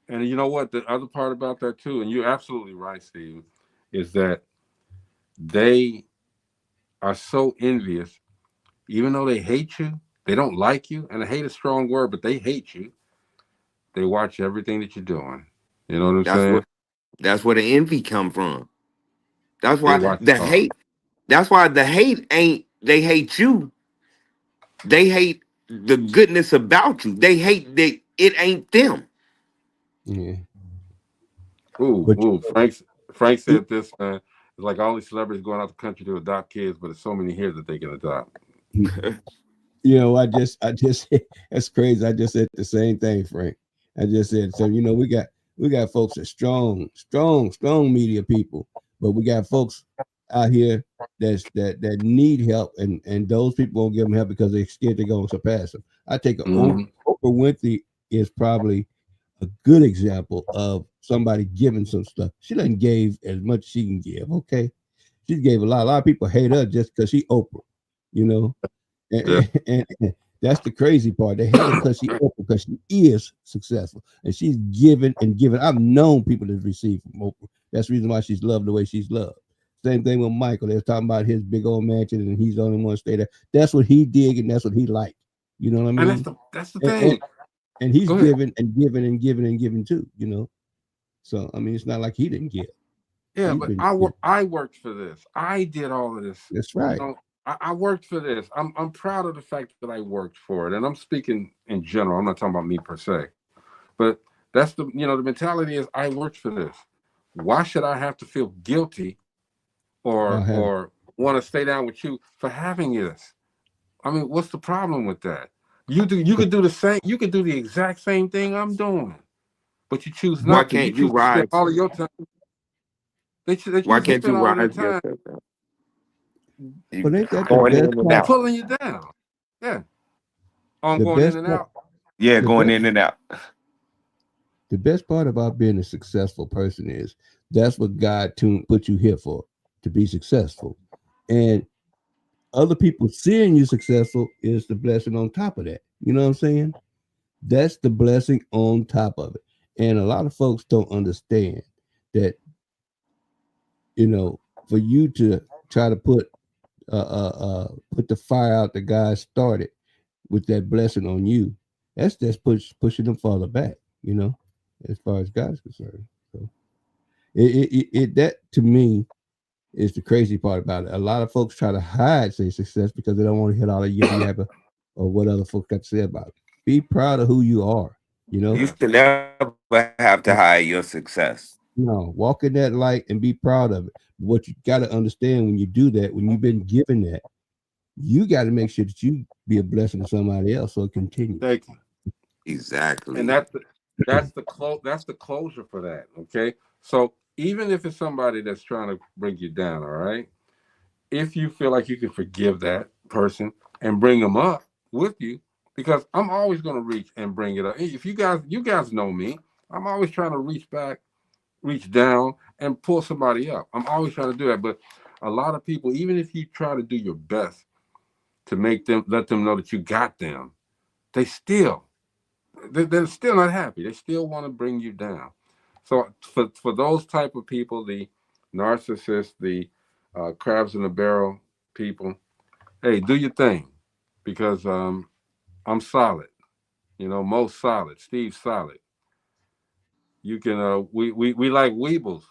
And you know what? The other part about that too, and you're absolutely right, Steve, is that they are so envious, even though they hate you, they don't like you, and I hate a strong word, but they hate you. They watch everything that you're doing. You know what I'm That's saying? what that's where the envy come from. That's They why watch the it all. hate, that's why the hate ain't they hate you. They hate the goodness about you. They hate that it ain't them. Yeah. Ooh, But ooh. Frank you, said this, man. It's like all these celebrities going out the country to adopt kids, but there's so many here that they can adopt. you know, I just that's crazy. I just said the same thing, Frank. I just said so. You know, we got folks that strong media people, but we got folks out here that need help, and those people won't give them help because they're scared they're going to surpass them. I take Mm-hmm. Oprah Winfrey is probably a good example of somebody giving some stuff. She done gave as much as she can give. Okay, she gave a lot. A lot of people hate her just because she Oprah. You know, Yeah. and that's the crazy part. They hate her because she is successful and she's given and given. I've known people that receive from Oprah. That's the reason why she's loved the way she's loved. Same thing with Michael. They were talking about his big old mansion and he's the only one to stay there. That's what he did and that's what he liked. You know what I And mean? that's the And, thing. and he's Go ahead. given and given and given and given too. You know, so I mean, it's not like he didn't give. Yeah, He's but been given. I worked for this. I did all of this. That's You right. know, I worked for this. I'm proud of the fact that I worked for it, and I'm speaking in general. I'm not talking about me per se, but that's the mentality is I worked for this. Why should I have to feel guilty I'll have it. or want to stay down with you for having this? I mean, what's the problem with that? You could do the same. You could do the exact same thing I'm doing, but you choose Why not to. You can't you choose to spend rise? all of your time. They Why choose to can't you spend all of their rise time yourself? You But ain't that the going best in and part? out. pulling you down. Yeah, on The going in best and part. out. Yeah, The going best. in and out. The best part about being a successful person is that's what God put you here for, to be successful. And other people seeing you successful is the blessing on top of that. You know what I'm saying? That's the blessing on top of it. And a lot of folks don't understand that, for you to try to put the fire out that God started with that blessing on you, that's just pushing them farther back, as far as God's concerned. So that to me is the crazy part about it. A lot of folks try to hide their success because they don't want to hit all the yibba yabba or what other folks got to say about it. Be proud of who you are. You know, You should never have to hide your success. no, walk in that light and be proud of it. What you got to understand when you do that, when you've been given that, you got to make sure that you be a blessing to somebody else so it continues. Thank you. And Exactly. that's the closure for that. Okay, so even if it's somebody that's trying to bring you down, all right. If you feel like you can forgive that person and bring them up with you, because I'm always going to reach and bring it up. If you guys know me, I'm always trying to reach back, reach down, and pull somebody up. I'm always trying to do that. But a lot of people, even if you try to do your best to let them know that you got them, they still they're still not happy. They still want to bring you down. So for those type of people, the narcissists, the crabs in the barrel people, hey, do your thing, because I'm solid. Most solid. Steve's solid. You can we like weebles.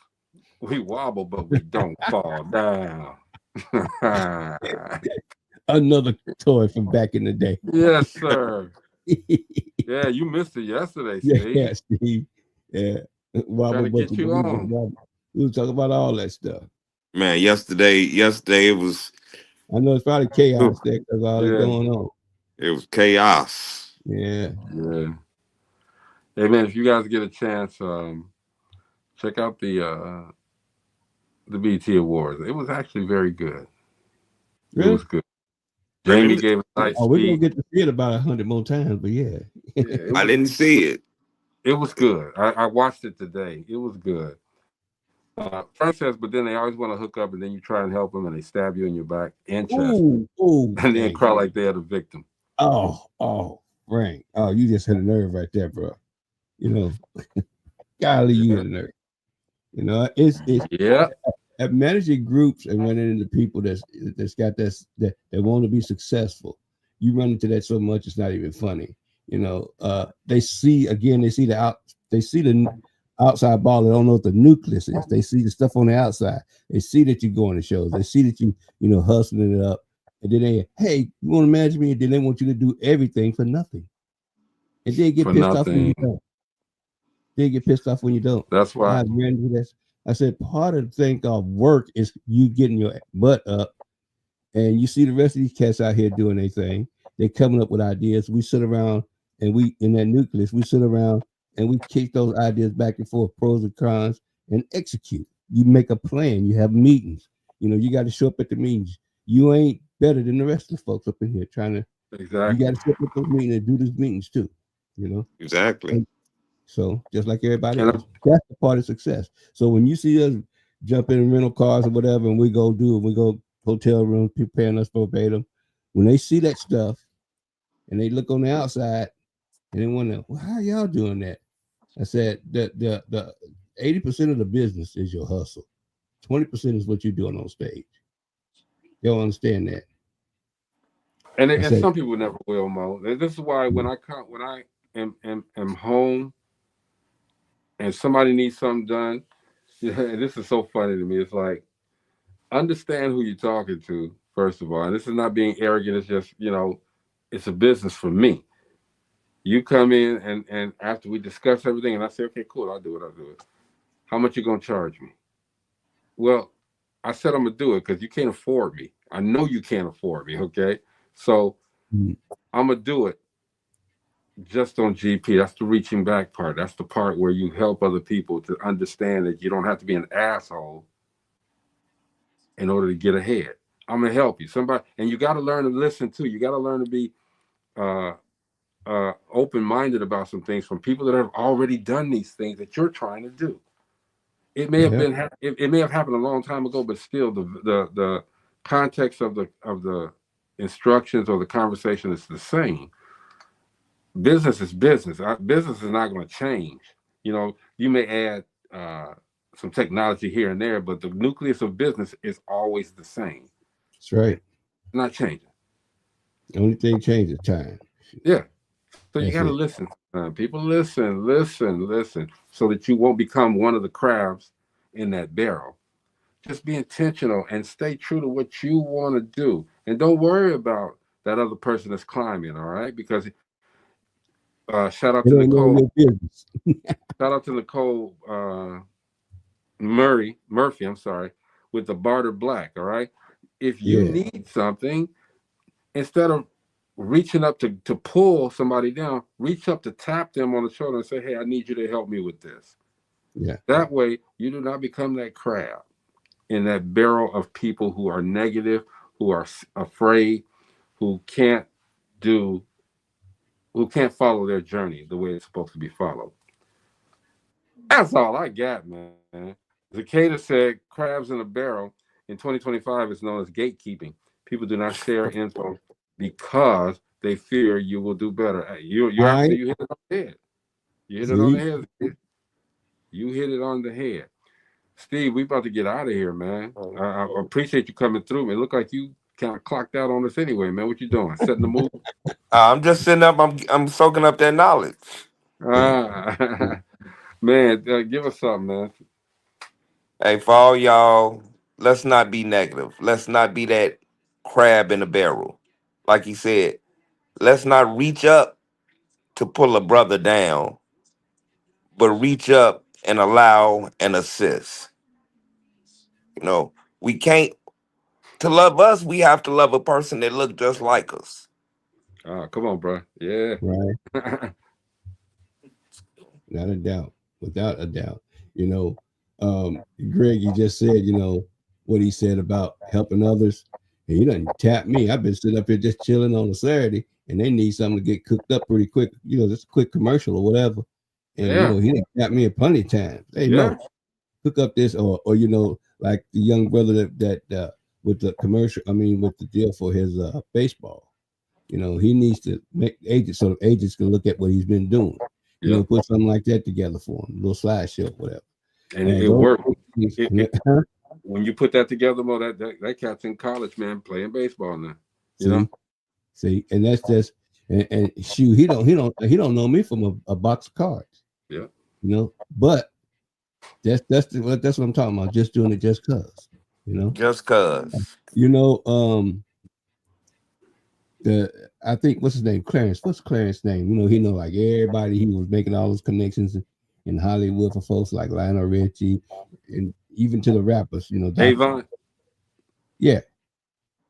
We wobble, but we don't fall down. Another toy from back in the day. Yes, sir. Yeah, you missed it yesterday, Yeah, Steve. Steve. Yeah. Trying Wobble, to but get the you believers on. wobble. We were talking about all that stuff. Man, yesterday it was I know it's probably chaos there because all that's Yeah, going on. it was chaos. Yeah. yeah. Hey man, if you guys get a chance, check out the BT Awards. It was actually very good. It Really? was good. I Jamie didn't gave a nice Oh, we're gonna speech. get to see it about 100 more times, but yeah. Yeah, I didn't see it. it was good. I watched it today. It was good. Frank says, but then they always want to hook up, and then you try and help them, and they stab you in your back and chest, Ooh, and then dang. cry like they're the victim. Oh, Frank. Oh, you just hit a nerve right there, bro. You know, golly, you hit a nerve. You know, it's Yeah, at managing groups and running into people that's got that want to be successful. You run into that so much it's not even funny. You know, they see the outside ball. They don't know what the nucleus is. They see the stuff on the outside. They see that you go on the shows. They see that you hustling it up. And then hey, you want to manage me? And then they want you to do everything for nothing. And they get for pissed off when you nothing. don't. They get pissed off when you don't. That's why. I said part of the thing of work is you getting your butt up, and you see the rest of these cats out here doing their thing. They're coming up with ideas. We sit around and we in that nucleus. We sit around and we kick those ideas back and forth, pros and cons, and execute. You make a plan. You have meetings. You know, you got to show up at the meetings. You ain't better than the rest of the folks up in here trying to. Exactly. You got to show up at those meetings and do these meetings too. You know. Exactly. So just like everybody And else, that's the part of success. So when you see us jump in rental cars or whatever, and we go hotel rooms, people paying us verbatim. When they see that stuff and they look on the outside and they wonder, well, how y'all doing that? I said that the 80% of the business is your hustle. 20% is what you're doing on stage. They don't understand that. and said, some people never will, Mo. And this is why when I am home and somebody needs something done, and this is so funny to me. It's like, understand who you're talking to, first of all. And this is not being arrogant. It's just, it's a business for me. You come in and after we discuss everything, and I say, okay, cool, I'll do it. How much you gonna charge me? Well, I said I'm gonna do it because you can't afford me. I know you can't afford me, okay? So I'm gonna do it just on GP. That's the reaching back part. That's the part where you help other people to understand that you don't have to be an asshole in order to get ahead. I'm gonna help you. Somebody, and you got to learn to listen too. You got to learn to be open-minded about some things from people that have already done these things that you're trying to do. It may have been it may have happened a long time ago, but still the context of the instructions or the conversation is the same. Business is business. Business is not going to change. You may add some technology here and there, but the nucleus of business is always the same. that's right. Not changing. The only thing changes time. Yeah. So you That's got to it. listen. People listen, so that you won't become one of the crabs in that barrel. Just be intentional and stay true to what you want to do. And don't worry about that other person that's climbing, all right? Because shout out It to ain't none of Nicole. your business. Shout out to Nicole Murphy, I'm sorry, with the Barter Black, all right? If you need something, instead of reaching up to pull somebody down, reach up to tap them on the shoulder and say, hey, I need you to help me with this. Yeah. That way, you do not become that crab in that barrel of people who are negative, who are afraid, who can't follow their journey the way it's supposed to be followed. That's all I got, man. Zakeda said crabs in a barrel in 2025 is known as gatekeeping. People do not share info because they fear you will do better. You actually you hit it on the head. You hit it on the head. You hit it on the head. Steve, we about to get out of here, man. I appreciate you coming through. It look like you kind of clocked out on us anyway, man. What you doing? Setting the mood? I'm just sitting up. I'm soaking up that knowledge. Man, give us something, man. Hey, for all y'all, let's not be negative. Let's not be that crab in the barrel. Like he said, let's not reach up to pull a brother down, but reach up and allow and assist. We can't. To love us, we have to love a person that look just like us. Oh, come on, bro. Yeah. Right. Not a doubt. Without a doubt. You know, Greg, you just said, you know, what he said about helping others. And he doesn't tap me. I've been sitting up here just chilling on a Saturday and they need something to get cooked up pretty quick, you know, just a quick commercial or whatever. And you Yeah. know, he done tapped me plenty of times. Hey, Yeah. no, cook up this, or you know, like the young brother that with the commercial, I mean with the deal for his baseball. You know, he needs to make agents so agents can look at what he's been doing. You Yeah. know, put something like that together for him, a little slideshow, whatever. And And it those worked. things, It, when you put that together, Mo, that cat's in college, man, playing baseball now. You know? see, and that's just and shoot, he don't know me from a box of cards. Yeah. You know, but that's what I'm talking about. Just doing it just cause. You know, Just cause. you know, I think what's his name, Clarence. What's Clarence's name? You know, he know like everybody. He was making all those connections in Hollywood for folks like Lionel Richie, and even to the rappers. You know, Avon. Yeah,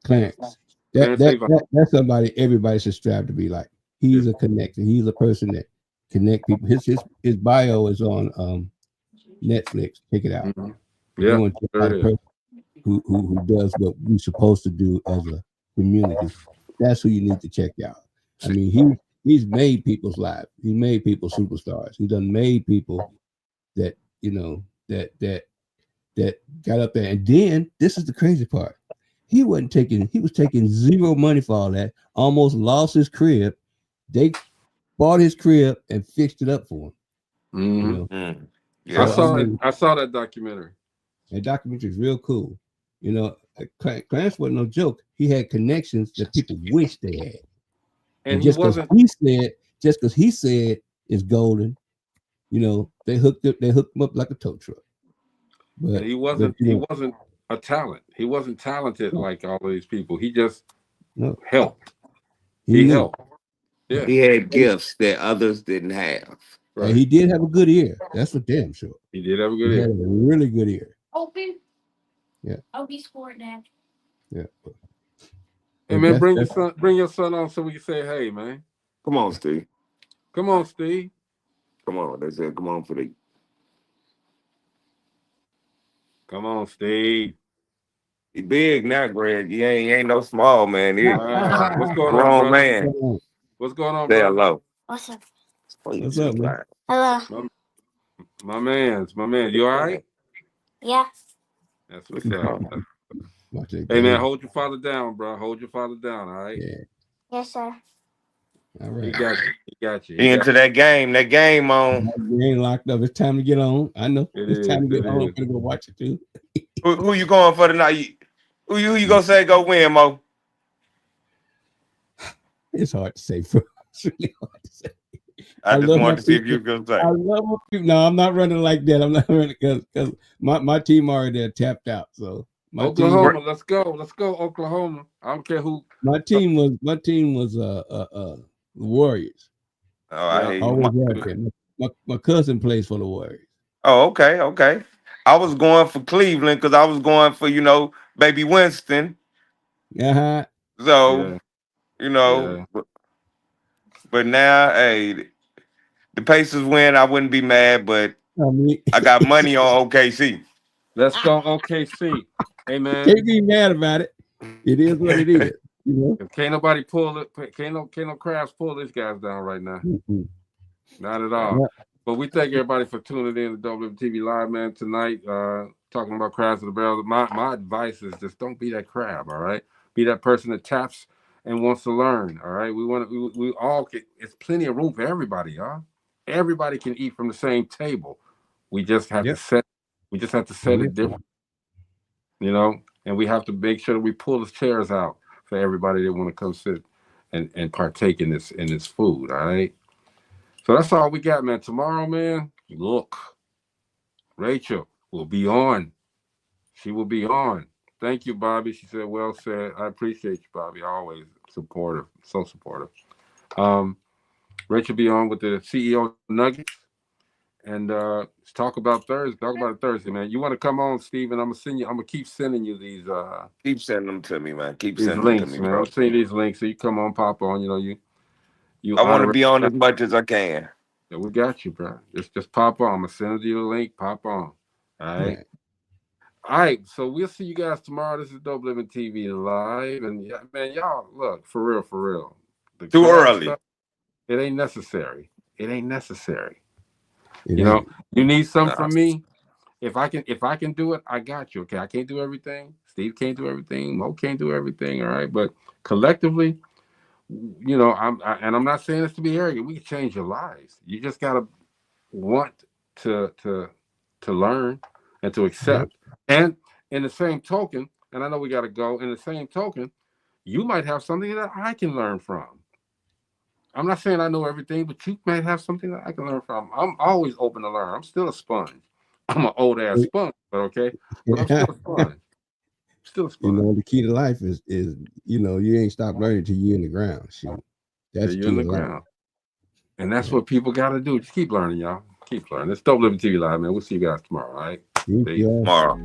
Clarence. That's somebody everybody should strive to be like. He's a connector. He's a person that connect people. His bio is on Netflix. Check it out. Mm-hmm. If you want to check out a person who does what we're supposed to do as a community, that's who you need to check out. I mean, he's made people's lives. He made people superstars. He done made people that, you know, that got up there. And then this is the crazy part. He was taking zero money for all that, almost lost his crib. They bought his crib and fixed it up for him. Mm-hmm. You know? Yeah. So, I saw that documentary. That documentary is real cool. You know, Clarence wasn't no joke. He had connections that people wish they had. And just because he said it's golden, you know, they hooked him up like a tow truck. But and he wasn't a talent. He wasn't talented like all of these people. He just helped. He helped. Yeah. He had gifts that others didn't have. Right. And he did have a good ear. That's for damn sure. He did have a good ear. Had a really good ear. Open. Yeah. Oh, he scored that. Yeah. Hey man, bring your son on so we can say hey, man. Come on, Steve. Come on, Steve. Come on. They said come on for the. Come on, Steve. He big now, Greg. He ain't no small man. He what's going grown on, man. What's going on, Say bro? hello. What's up? What's up, man? Hello. My man. You all right? Yeah. That's what's up. Hey man, hold your father down, bro. Hold your father down, all right? Yeah. Yes, sir. All right. He got you. He into that game. That game on. You ain't locked up. It's time to get on. I know. It's time to get on. I'm gonna go watch it too. Who you going for tonight? Who you gonna say go win, Mo? It's hard to say, bro. It's really hard to say. I just wanted to see if you were gonna say. I love my people. No, I'm not running like that. I'm not running because my team already there tapped out. So Oklahoma, let's go. Let's go, Oklahoma. I don't care who. My team was the Warriors. Oh, I hear you. My cousin plays for the Warriors. Oh, okay. I was going for Cleveland because I was going for, baby Winston. Uh-huh. So, but now, hey, the Pacers win, I wouldn't be mad, but I got money on OKC. Let's go OKC. Hey, man. Can't be mad about it. It is what it is. You know? If can't nobody pull it, can't no crabs pull these guys down right now. Mm-hmm. Not at all. Yeah. But we thank everybody for tuning in to DopelivenTV Live, man, tonight. Talking about crabs in the barrel. My advice is just don't be that crab, all right? Be that person that taps and wants to learn, all right? We all can, it's plenty of room for everybody, y'all. Everybody can eat from the same table. We just have to set it different. You know, and we have to make sure that we pull the chairs out for everybody that want to come sit and partake in this food, all right? So that's all we got, man. Tomorrow, man, look, Rachel will be on. She will be on. Thank you, Bobby. She said, well said. I appreciate you, Bobby. Always supportive, so supportive. Rachel will be on with the CEO Nuggets. and let's talk about Thursday. Talk about it Thursday, man. You want to come on, Steven? I'm gonna keep sending you these Keep sending them to me, man. Keep these sending them to links, me, man. bro. I'm sending you these links so you come on, pop on. You know, you I want to honor. be on as much as I can. Yeah, we got you, bro. Just pop on. I'm gonna send you the link. Pop on. All right. Right. All right. So we'll see you guys tomorrow. This is Dope Living TV live, and yeah, man, y'all look for real. The Too crab early. stuff, it ain't necessary. It ain't necessary. It You know, ain't. you need something Nah. from me. If I can do it, I got you. Okay, I can't do everything. Steve can't do everything. Mo can't do everything. All right, but collectively, you know, I'm not saying this to be arrogant. We can change your lives. You just gotta want to learn and to Yep. accept. And in the same token, and I know we gotta go. In the same token, you might have something that I can learn from. I'm not saying I know everything, but you might have something that I can learn from. I'm always open to learn. I'm still a sponge. I'm an old ass sponge, but okay. But I'm still a sponge. Still a You sponge. know, the key to life is you know, you ain't stop learning till you in the ground. Shoot. That's You're key in the to life. ground. And that's Yeah. what people gotta do. Just keep learning, y'all. Keep learning. It's Dope Living TV Live, man. We'll see you guys tomorrow, all right? Peace, Peace. y'all. Tomorrow.